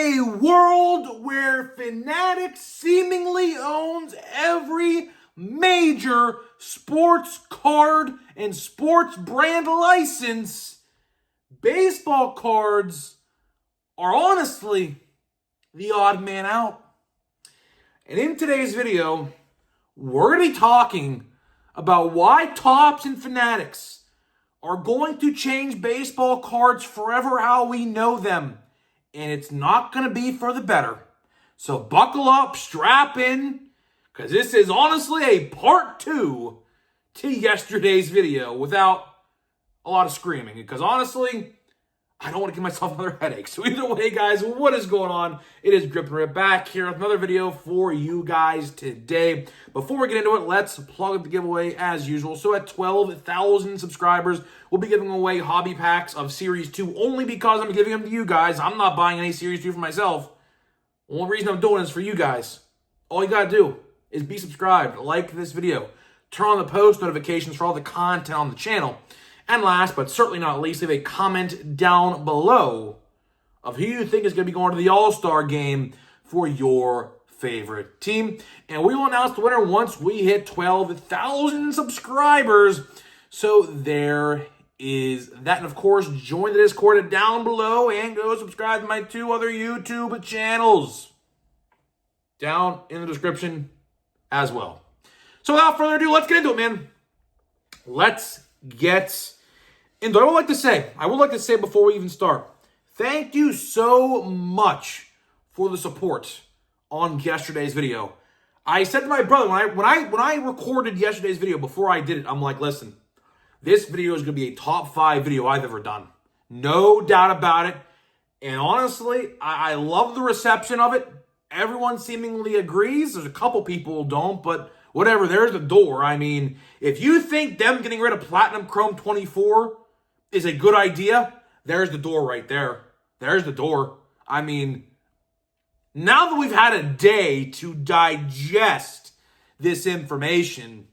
a world where Fanatics seemingly owns every major sports card and sports brand license, baseball cards are honestly the odd man out. And in today's video, we're going to be talking about why Topps and Fanatics are going to change baseball cards forever how we know them. And it's not going to be for the better. So buckle up, strap in, because this is honestly a part 2 to yesterday's video without a lot of screaming. Because honestly, I don't want to give myself another headache. So either way, guys, what is going on? It is Gripping It back here with another video for you guys today. Before we get into it, let's plug up the giveaway as usual. So at 12,000 subscribers, we'll be giving away hobby packs of Series 2 only because I'm giving them to you guys. I'm not buying any Series 2 for myself. The only reason I'm doing it is for you guys. All you got to do is be subscribed, like this video, turn on the post notifications for all the content on the channel. And last, but certainly not least, leave a comment down below of who you think is going to be going to the All-Star game for your favorite team. And we will announce the winner once we hit 12,000 subscribers. So there is that. And of course, join the Discord down below and go subscribe to my 2 other YouTube channels down in the description as well. So without further ado, let's get into it, man. Let's get into it. I would like to say before we even start, thank you so much for the support on yesterday's video. I said to my brother when I recorded yesterday's video, before I did it, I'm like, listen, this video is going to be a top 5 video I've ever done. No doubt about it. And honestly, I love the reception of it. Everyone seemingly agrees. There's a couple people who don't, but whatever, there's the door. I mean, if you think them getting rid of Platinum Chrome 24 is a good idea, there's the door right there. There's the door. I mean, now that we've had a day to digest this information,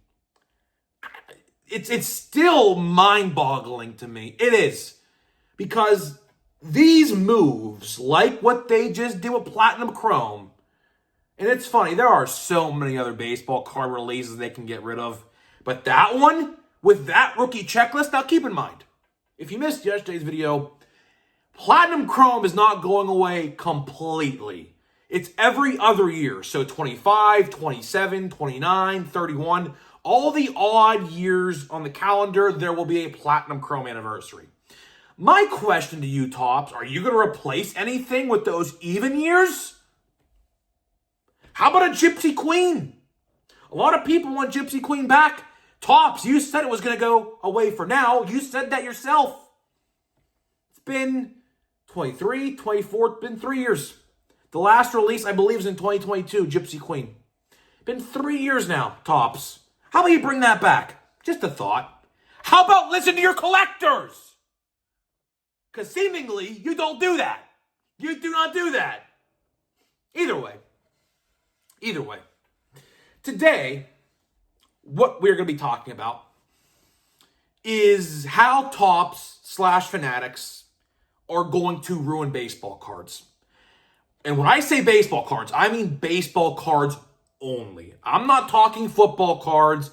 it's still mind-boggling to me. It is. Because these moves, like what they just did with Platinum Chrome, and it's funny, there are so many other baseball card releases they can get rid of. But that one, with that rookie checklist, now keep in mind, if you missed yesterday's video, Platinum Chrome is not going away completely. It's every other year. So 25, 27, 29, 31, all the odd years on the calendar, there will be a Platinum Chrome anniversary. My question to you, Topps, are you going to replace anything with those even years? How about a Gypsy Queen? A lot of people want Gypsy Queen back. Topps, you said it was going to go away for now. You said that yourself. It's been 23, 24, it's been 3 years. The last release, I believe, is in 2022, Gypsy Queen. Been 3 years now, Topps. How about you bring that back? Just a thought. How about listen to your collectors? Because seemingly, you don't do that. You do not do that. Either way. Today, what we're going to be talking about is how Topps / Fanatics are going to ruin baseball cards. And when I say baseball cards, I mean baseball cards only. I'm not talking football cards,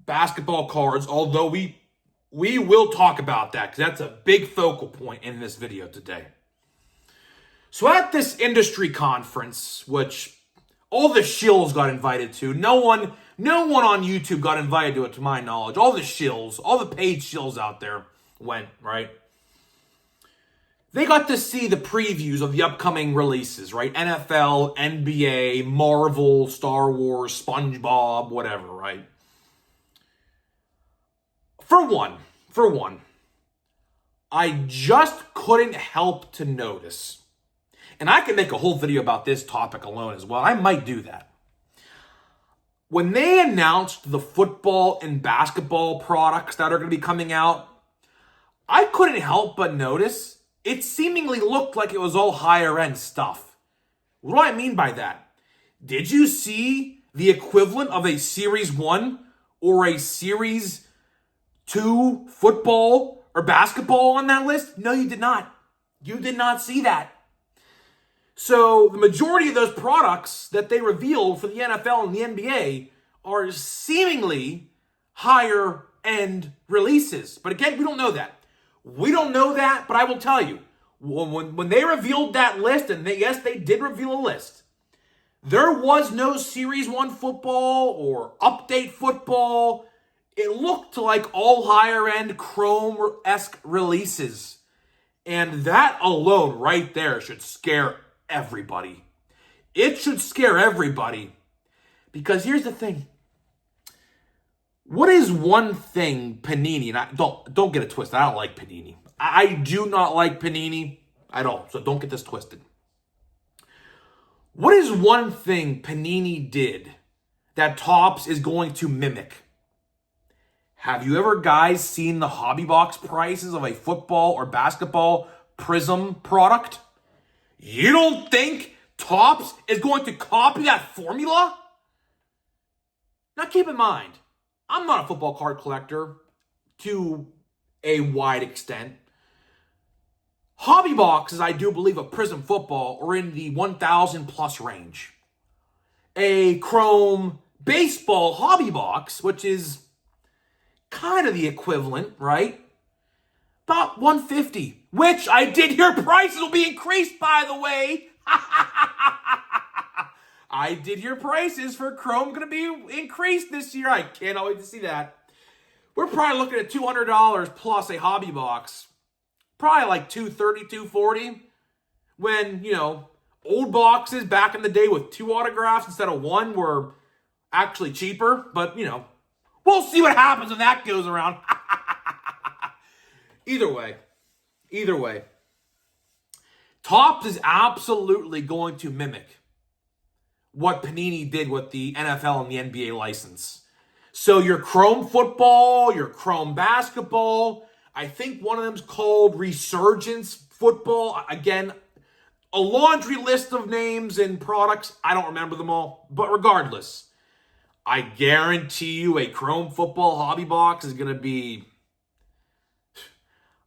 basketball cards, although we will talk about that because that's a big focal point in this video today. So at this industry conference, which all the shills got invited to. No one on YouTube got invited to it, to my knowledge. All the shills, all the paid shills out there went, right? They got to see the previews of the upcoming releases, right? NFL, NBA, Marvel, Star Wars, SpongeBob, whatever, right? For one, I just couldn't help to notice, and I can make a whole video about this topic alone as well. I might do that. When they announced the football and basketball products that are going to be coming out, I couldn't help but notice it seemingly looked like it was all higher end stuff. What do I mean by that? Did you see the equivalent of a Series 1 or a Series 2 football or basketball on that list? No, you did not. You did not see that. So the majority of those products that they revealed for the NFL and the NBA are seemingly higher end releases. But again, we don't know that. We don't know that, but I will tell you, when they revealed that list, and yes, they did reveal a list, there was no Series 1 football or update football. It looked like all higher-end Chrome-esque releases. And that alone right there should scare everybody. It should scare everybody. Because here's the thing. What is one thing Panini, and don't get it twisted, I don't like Panini. I do not like Panini at all, so don't get this twisted. What is one thing Panini did that Topps is going to mimic? Have you ever guys seen the hobby box prices of a football or basketball Prism product? You don't think Topps is going to copy that formula? Now keep in mind, I'm not a football card collector to a wide extent. Hobby boxes, I do believe, of Prism football are in the 1,000 plus range. A Chrome baseball hobby box, which is kind of the equivalent, right? About 150, which I did hear prices will be increased, by the way. I did hear prices for Chrome going to be increased this year. I cannot wait to see that. We're probably looking at $200 plus a hobby box. Probably like $230, $240. When, old boxes back in the day with 2 autographs instead of 1 were actually cheaper. But, we'll see what happens when that goes around. Either way. Topps is absolutely going to mimic what Panini did with the NFL and the NBA license. So your Chrome football, your Chrome basketball, I think one of them's called Resurgence football. Again, a laundry list of names and products. I don't remember them all. But regardless, I guarantee you a Chrome football hobby box is going to be,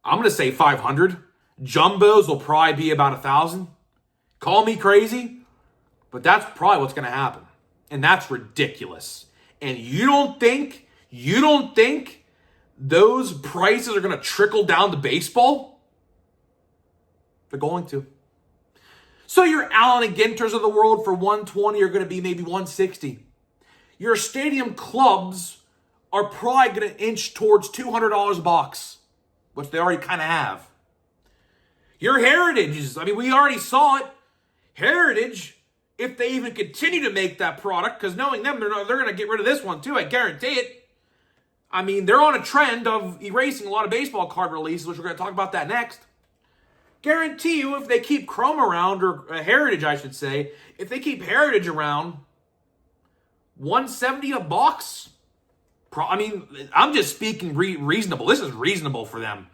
I'm going to say 500. Jumbos will probably be about 1,000. Call me crazy, but that's probably what's going to happen. And that's ridiculous. And you don't think those prices are going to trickle down to baseball? They're going to. So your Allen and Ginters of the world for 120 are going to be maybe 160. Your stadium clubs are probably going to inch towards $200 a box, which they already kind of have. Your Heritages, we already saw it. Heritage, if they even continue to make that product, because knowing them, they're going to get rid of this one too, I guarantee it. They're on a trend of erasing a lot of baseball card releases, which we're going to talk about that next. Guarantee you, if they keep Chrome around, or Heritage, I should say, if they keep Heritage around, 170 a box. I'm just speaking reasonable. This is reasonable for them.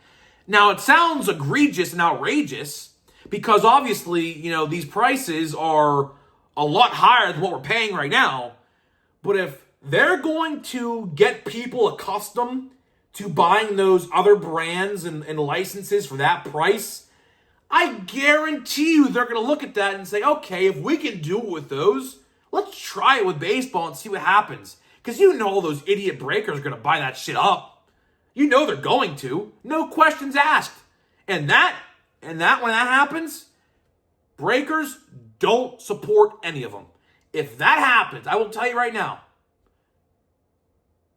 Now, it sounds egregious and outrageous because obviously, these prices are a lot higher than what we're paying right now. But if they're going to get people accustomed to buying those other brands and licenses for that price, I guarantee you they're going to look at that and say, okay, if we can do it with those, let's try it with baseball and see what happens. Because those idiot breakers are going to buy that shit up. They're going to. No questions asked. And when that happens, breakers don't support any of them. If that happens, I will tell you right now,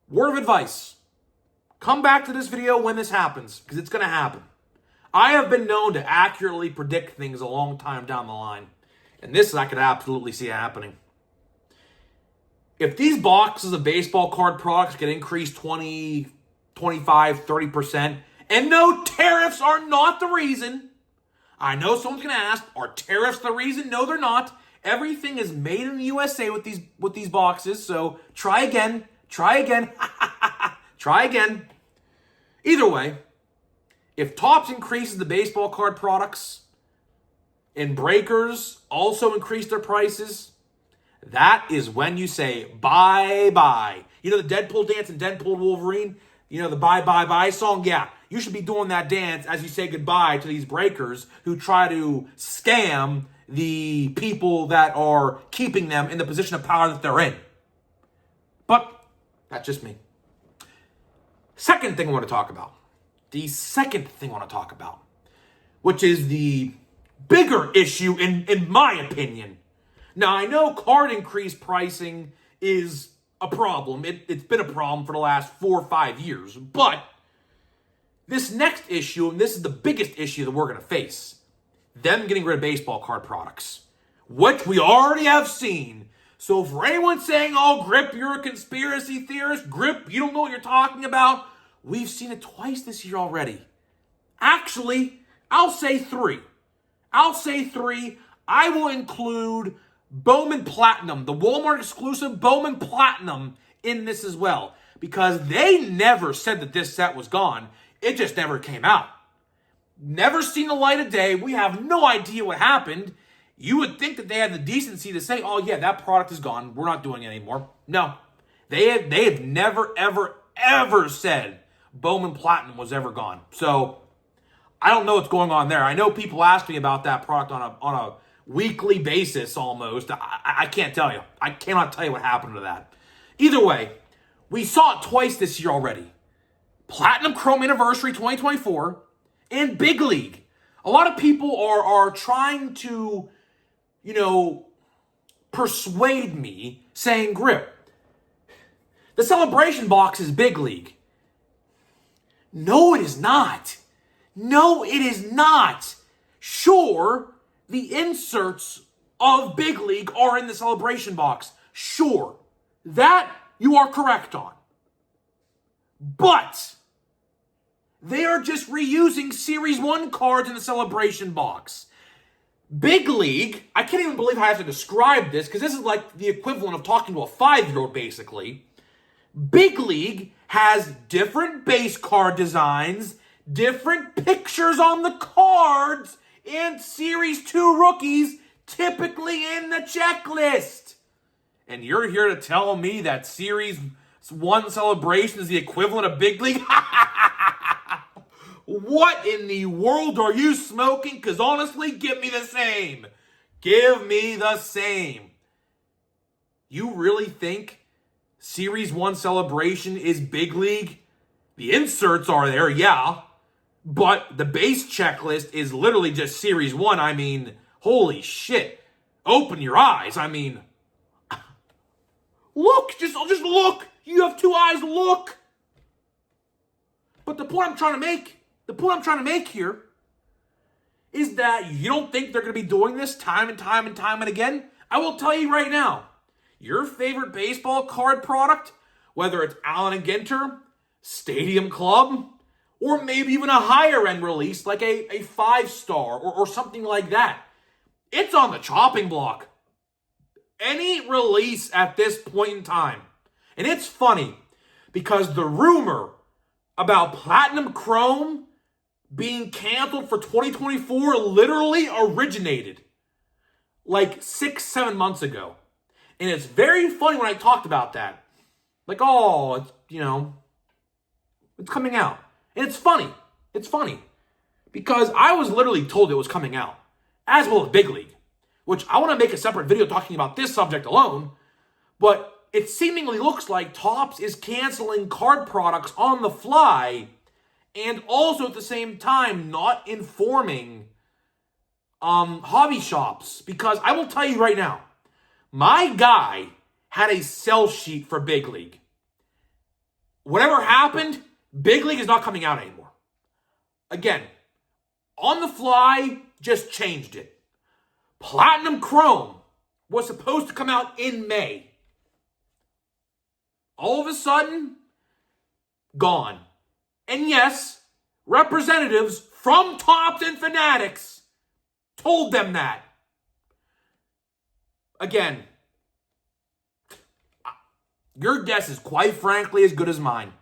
word of advice, come back to this video when this happens, because it's going to happen. I have been known to accurately predict things a long time down the line. And this I could absolutely see happening. If these boxes of baseball card products get increased 20, 25, 30%, and no, tariffs are not the reason. I know someone's going to ask, are tariffs the reason? No, they're not. Everything is made in the USA with these boxes, so try again. Try again. Either way, if Topps increases the baseball card products and breakers also increase their prices, that is when you say bye-bye. The Deadpool dance in Deadpool Wolverine? The bye-bye-bye song? Yeah, you should be doing that dance as you say goodbye to these breakers who try to scam the people that are keeping them in the position of power that they're in. But that's just me. Second thing I want to talk about. The second thing I want to talk about, which is the bigger issue in my opinion. Now, I know card increase pricing is a problem. It's been a problem for the last 4 or 5 years. But this next issue, and this is the biggest issue that we're going to face, them getting rid of baseball card products, which we already have seen. So for anyone saying, oh, Grip, you're a conspiracy theorist, Grip, you don't know what you're talking about, we've seen it twice this year already. Actually, I'll say 3. I will include Bowman Platinum, the Walmart exclusive Bowman Platinum, in this as well. Because they never said that this set was gone. It just never came out. Never seen the light of day. We have no idea what happened. You would think that they had the decency to say, oh yeah, that product is gone. We're not doing it anymore. No. They have never, ever said Bowman Platinum was ever gone. So I don't know what's going on there. I know people ask me about that product on a weekly basis almost. I can't tell you. I cannot tell you what happened to that. Either way, we saw it twice this year already. Platinum Chrome Anniversary 2024 and Big League. A lot of people are trying to, persuade me saying, Grip, the celebration box is Big League. No, it is not. No, it is not. Sure, the inserts of Big League are in the celebration box. Sure, that you are correct on. But they are just reusing Series 1 cards in the celebration box. Big League, I can't even believe how I have to describe this, because this is like the equivalent of talking to a 5-year-old, basically. Big League has different base card designs, different pictures on the cards, and Series 2 rookies typically in the checklist. And you're here to tell me that Series 1 celebration is the equivalent of Big League? What in the world are you smoking? Because honestly, give me the same. Give me the same. You really think Series 1 celebration is Big League? The inserts are there, yeah. But the base checklist is literally just Series 1. I mean, holy shit. Open your eyes. I mean, look. Just look. You have 2 eyes. Look. But the point I'm trying to make here is that you don't think they're going to be doing this time and time again? I will tell you right now, your favorite baseball card product, whether it's Allen & Ginter, Stadium Club, or maybe even a higher end release like a 5-star or something like that, it's on the chopping block. Any release at this point in time. And it's funny because the rumor about Platinum Chrome being canceled for 2024 literally originated like 6-7 months ago. And it's very funny when I talked about that. Like, oh, it's, it's coming out. And it's funny. It's funny. Because I was literally told it was coming out. As well as Big League. Which I want to make a separate video talking about this subject alone. But it seemingly looks like Topps is canceling card products on the fly. And also at the same time not informing hobby shops. Because I will tell you right now. My guy had a sell sheet for Big League. Whatever happened, Big League is not coming out anymore. Again, on the fly, just changed it. Platinum Chrome was supposed to come out in May. All of a sudden, gone. And yes, representatives from Topps and Fanatics told them that. Again, your guess is quite frankly as good as mine.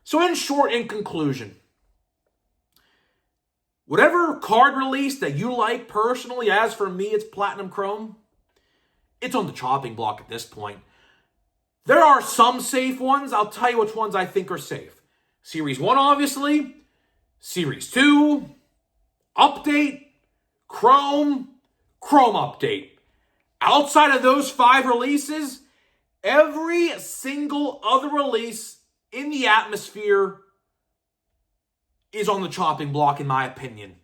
So in short, in conclusion, whatever card release that you like personally, as for me, it's Platinum Chrome, it's on the chopping block at this point. There are some safe ones. I'll tell you which ones I think are safe. Series 1, obviously. Series 2. Update. Chrome. Chrome update. Outside of those 5 releases, every single other release in the atmosphere is on the chopping block, in my opinion.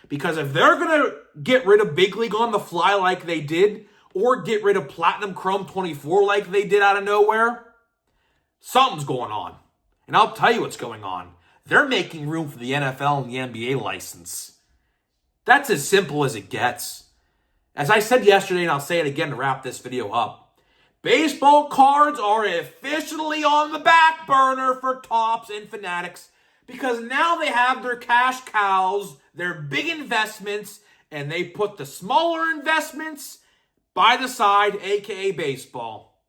Because if they're going to get rid of Big League on the fly like they did, or get rid of Platinum Chrome 24 like they did out of nowhere, something's going on. And I'll tell you what's going on. They're making room for the NFL and the NBA license. That's as simple as it gets. As I said yesterday, and I'll say it again to wrap this video up, baseball cards are officially on the back burner for Topps and Fanatics because now they have their cash cows, their big investments, and they put the smaller investments by the side, aka baseball.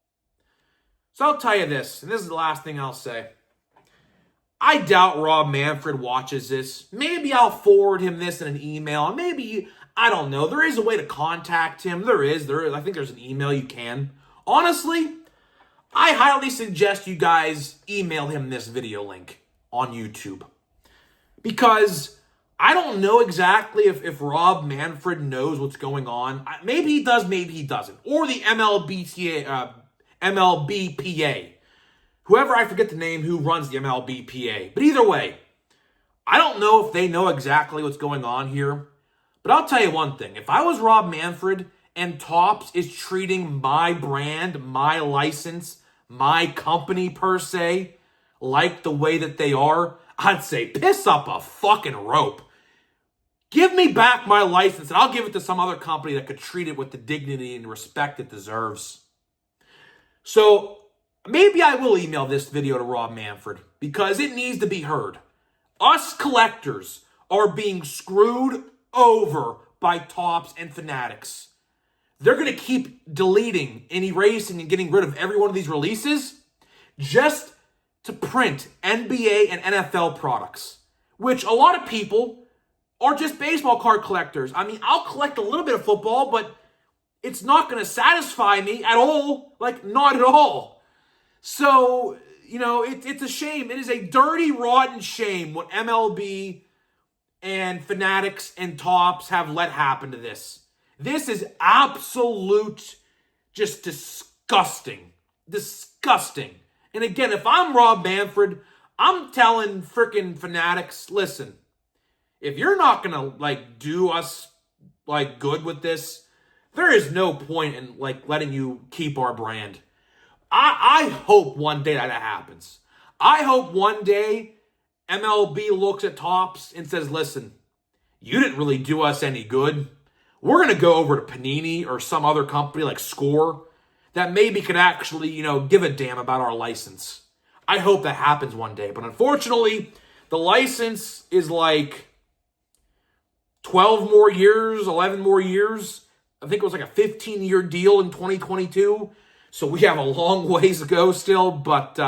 So I'll tell you this, and this is the last thing I'll say. I doubt Rob Manfred watches this. Maybe I'll forward him this in an email. Maybe, I don't know. There is a way to contact him. There is. I think there's an email you can. Honestly, I highly suggest you guys email him this video link on YouTube. Because I don't know exactly if Rob Manfred knows what's going on. Maybe he does, maybe he doesn't. Or the MLBPA. Whoever, I forget the name, who runs the MLBPA. But either way, I don't know if they know exactly what's going on here. But I'll tell you one thing. If I was Rob Manfred and Topps is treating my brand, my license, my company per se, like the way that they are, I'd say piss up a fucking rope. Give me back my license and I'll give it to some other company that could treat it with the dignity and respect it deserves. So maybe I will email this video to Rob Manfred because it needs to be heard. Us collectors are being screwed over by Topps and Fanatics. They're going to keep deleting and erasing and getting rid of every one of these releases just to print NBA and NFL products, which a lot of people are just baseball card collectors. I mean, I'll collect a little bit of football, but it's not going to satisfy me at all. Like, not at all. So, you know, it's a shame. It is a dirty, rotten shame what MLB and Fanatics and Topps have let happen to this. This is absolute, just disgusting. Disgusting. And again, if I'm Rob Manfred, I'm telling frickin' Fanatics, listen, if you're not going to, like, do us, like, good with this, there is no point in, like, letting you keep our brand. I hope one day that happens. I hope one day MLB looks at Topps and says, listen, you didn't really do us any good. We're going to go over to Panini or some other company like Score that maybe could actually, you know, give a damn about our license. I hope that happens one day. But unfortunately, the license is like 12 more years, 11 more years. I think it was like a 15-year deal in 2022. So we have a long ways to go still. But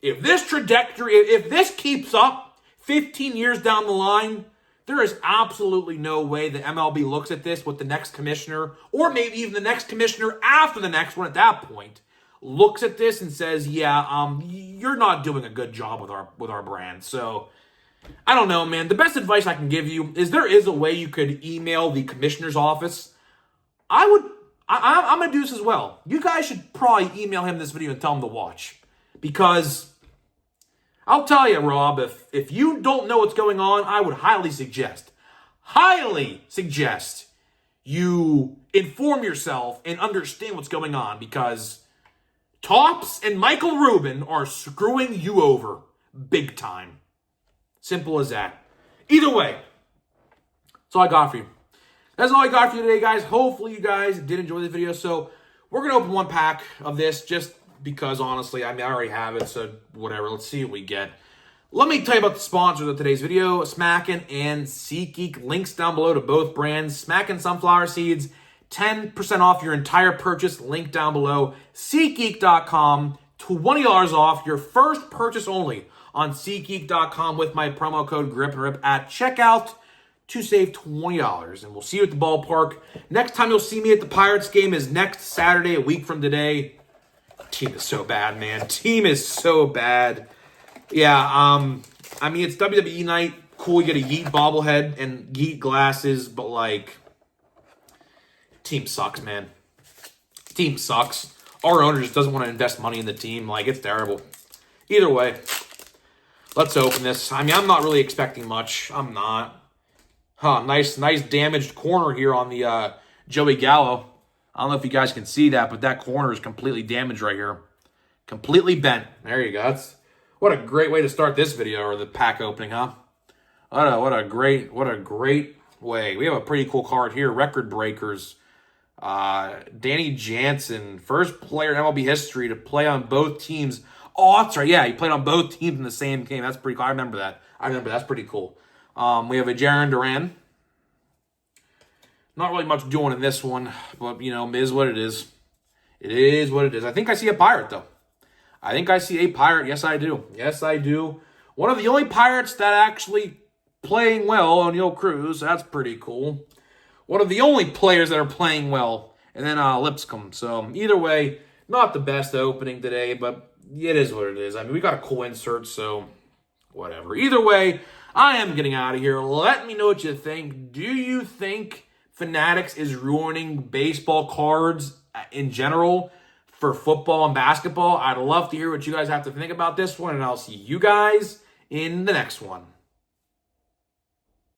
if this trajectory, if this keeps up 15 years down the line, there is absolutely no way that MLB looks at this with the next commissioner, or maybe even the next commissioner after the next one at that point, looks at this and says, yeah, you're not doing a good job with our brand. So I don't know, man. The best advice I can give you is there is a way you could email the commissioner's office. I'm going to do this as well. You guys should probably email him this video and tell him to watch. Because I'll tell you, Rob, if you don't know what's going on, I would highly suggest you inform yourself and understand what's going on. Because Topps and Michael Rubin are screwing you over big time. Simple as that. Either way, that's all I got for you. That's all I got for you today, guys. Hopefully you guys did enjoy the video. So we're going to open one pack of this just because, honestly, I mean, I already have it. So whatever. Let's see what we get. Let me tell you about the sponsors of today's video, Smackin' and SeatGeek. Links down below to both brands. Smackin' Sunflower Seeds, 10% off your entire purchase. Link down below. SeatGeek.com, $20 off your first purchase only on SeatGeek.com with my promo code GRIPANDRIP at checkout to save $20. And we'll see you at the ballpark. Next time you'll see me at the Pirates game is next Saturday, a week from today. Team is so bad, man. Team is so bad. Yeah, I mean, it's WWE night. Cool, you get a Yeet bobblehead and Yeet glasses, but, like, team sucks, man. Team sucks. Our owner just doesn't want to invest money in the team. Like, it's terrible. Either way, let's open this. I mean, I'm not really expecting much. I'm not. Nice damaged corner here on the Joey Gallo. I don't know if you guys can see that, but that corner is completely damaged right here. Completely bent. There you go. What a great way to start this video, or the pack opening, huh? What a great way. We have a pretty cool card here. Record breakers. Danny Jansen, first player in MLB history to play on both teams. Oh, that's right. Yeah, he played on both teams in the same game. That's pretty cool. I remember that. That's pretty cool. We have a Jaron Duran. Not really much doing in this one, but, you know, it is what it is. It is what it is. I think I see a Pirate, though. I think I see a Pirate. Yes, I do. Yes, I do. One of the only Pirates that actually playing well, O'Neal Cruz. That's pretty cool. One of the only players that are playing well. And then Lipscomb. So, either way, not the best opening today, but it is what it is. I mean, we got a cool insert, so whatever. Either way, I am getting out of here. Let me know what you think. Do you think Fanatics is ruining baseball cards in general for football and basketball? I'd love to hear what you guys have to think about this one, and I'll see you guys in the next one.